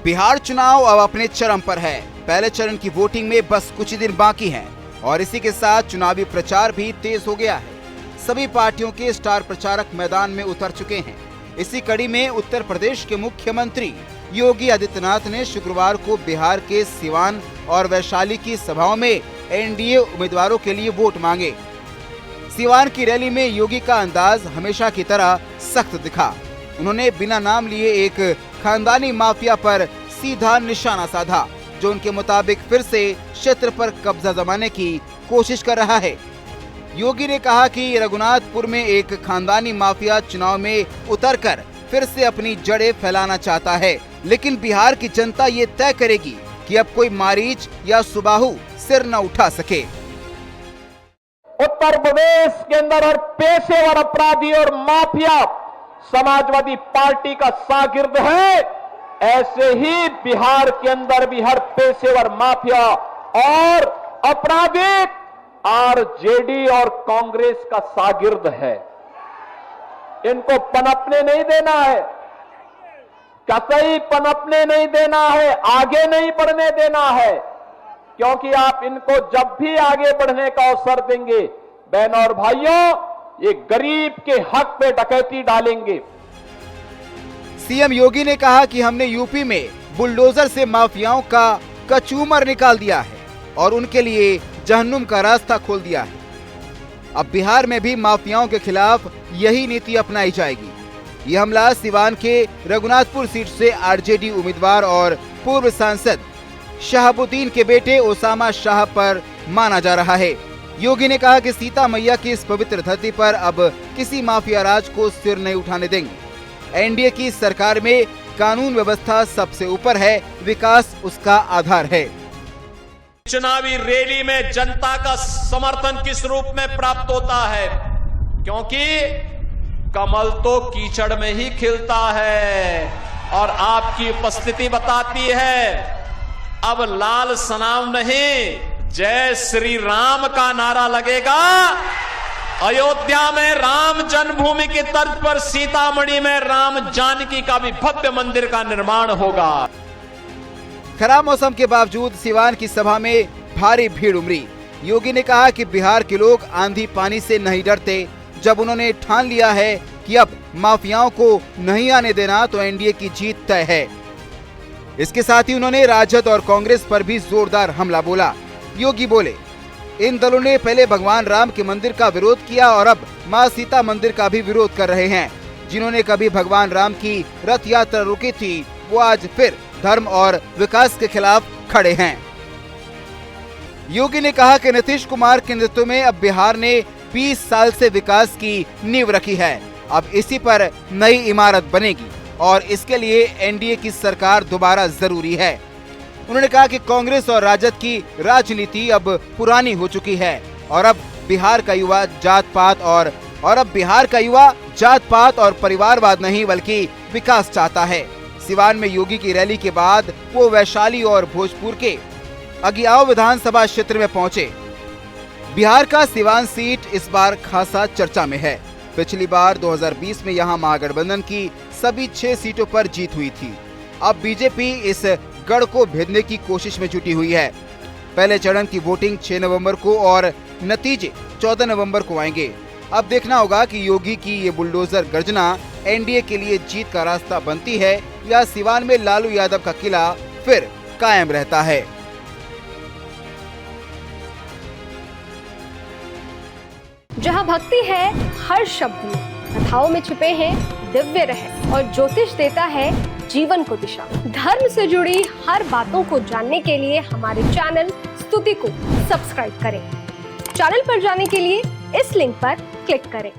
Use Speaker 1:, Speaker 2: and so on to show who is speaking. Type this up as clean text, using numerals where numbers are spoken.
Speaker 1: बिहार चुनाव अब अपने चरम पर है। पहले चरण की वोटिंग में बस कुछ ही दिन बाकी हैं और इसी के साथ चुनावी प्रचार भी तेज हो गया है। सभी पार्टियों के स्टार प्रचारक मैदान में उतर चुके हैं। इसी कड़ी में उत्तर प्रदेश के मुख्यमंत्री योगी आदित्यनाथ ने शुक्रवार को बिहार के सिवान और वैशाली की सभाओं में एनडीए उम्मीदवारों के लिए वोट मांगे। सिवान की रैली में योगी का अंदाज हमेशा की तरह सख्त दिखा। उन्होंने बिना नाम लिए एक खानदानी माफिया पर सीधा निशाना साधा, जो उनके मुताबिक फिर से क्षेत्र पर कब्जा जमाने की कोशिश कर रहा है। योगी ने कहा कि रघुनाथपुर में एक खानदानी माफिया चुनाव में उतरकर फिर से अपनी जड़ें फैलाना चाहता है, लेकिन बिहार की जनता ये तय करेगी कि अब कोई मारीच या सुबाहु सिर न उठा सके।
Speaker 2: उत्तर प्रदेश के अंदर हर पेशेवर अपराधी और माफिया समाजवादी पार्टी का शागिर्द है, ऐसे ही बिहार के अंदर भी हर पेशेवर माफिया और अपराधी आरजेडी और कांग्रेस का शागिर्द है। इनको पनपने नहीं देना है, कतई पनपने नहीं देना है, आगे नहीं बढ़ने देना है, क्योंकि आप इनको जब भी आगे बढ़ने का अवसर देंगे, बहनों और भाइयों, ये गरीब के हक पे डकैती डालेंगे।
Speaker 1: सीएम योगी ने कहा कि हमने यूपी में बुलडोजर से माफियाओं का कचूमर निकाल दिया है और उनके लिए जहन्नुम का रास्ता खोल दिया है। अब बिहार में भी माफियाओं के खिलाफ यही नीति अपनाई जाएगी। ये हमला सिवान के रघुनाथपुर सीट से आरजेडी उम्मीदवार और पूर्व सांसद शहाबुद्दीन के बेटे ओसामा शाह पर माना जा रहा है। योगी ने कहा कि सीता मैया की इस पवित्र धरती पर अब किसी माफिया राज को सिर नहीं उठाने देंगे। एनडीए की सरकार में कानून व्यवस्था सबसे ऊपर है, विकास उसका आधार है।
Speaker 3: चुनावी रैली में जनता का समर्थन किस रूप में प्राप्त होता है, क्योंकि कमल तो कीचड़ में ही खिलता है और आपकी उपस्थिति बताती है। अब लाल सनाम नहीं, जय श्री राम का नारा लगेगा। अयोध्या में राम जन्मभूमि की तर्ज पर सीतामढ़ी में राम जानकी का भी भव्य मंदिर का निर्माण होगा।
Speaker 1: खराब मौसम के बावजूद सिवान की सभा में भारी भीड़ उमड़ी। योगी ने कहा कि बिहार के लोग आंधी पानी से नहीं डरते। जब उन्होंने ठान लिया है कि अब माफियाओं को नहीं आने देना, तो एनडीए की जीत तय है। इसके साथ ही उन्होंने राजद और कांग्रेस पर भी जोरदार हमला बोला। योगी बोले, इन दलों ने पहले भगवान राम के मंदिर का विरोध किया और अब मां सीता मंदिर का भी विरोध कर रहे हैं। जिन्होंने कभी भगवान राम की रथ यात्रा रोकी थी, वो आज फिर धर्म और विकास के खिलाफ खड़े हैं। योगी ने कहा कि नीतीश कुमार के नेतृत्व में अब बिहार ने 20 साल से विकास की नींव रखी है। अब इसी पर नई इमारत बनेगी और इसके लिए एनडीए की सरकार दोबारा जरूरी है। उन्होंने कहा कि कांग्रेस और राजद की राजनीति अब पुरानी हो चुकी है और अब बिहार का युवा जात पात और परिवारवाद नहीं, बल्कि विकास चाहता है। सिवान में योगी की रैली के बाद वो वैशाली और भोजपुर के अगियाव विधानसभा क्षेत्र में पहुंचे। बिहार का सिवान सीट इस बार खासा चर्चा में है। पिछली बार 2020 में यहां महागठबंधन की सभी 6 सीटों पर जीत हुई थी। अब बीजेपी इस गढ़ को भेदने की कोशिश में जुटी हुई है। पहले चरण की वोटिंग 6 नवंबर को और नतीजे 14 नवंबर को आएंगे। अब देखना होगा कि योगी की ये बुलडोजर गर्जना एनडीए के लिए जीत का रास्ता बनती है या सिवान में लालू यादव का किला फिर कायम रहता है।
Speaker 4: जहाँ भक्ति है हर शब्द में, कथाओं में छुपे हैं दिव्य रहस्य और ज्योतिष देता है जीवन को दिशा। धर्म से जुड़ी हर बातों को जानने के लिए हमारे चैनल स्तुति को सब्सक्राइब करें। चैनल पर जाने के लिए इस लिंक पर क्लिक करें।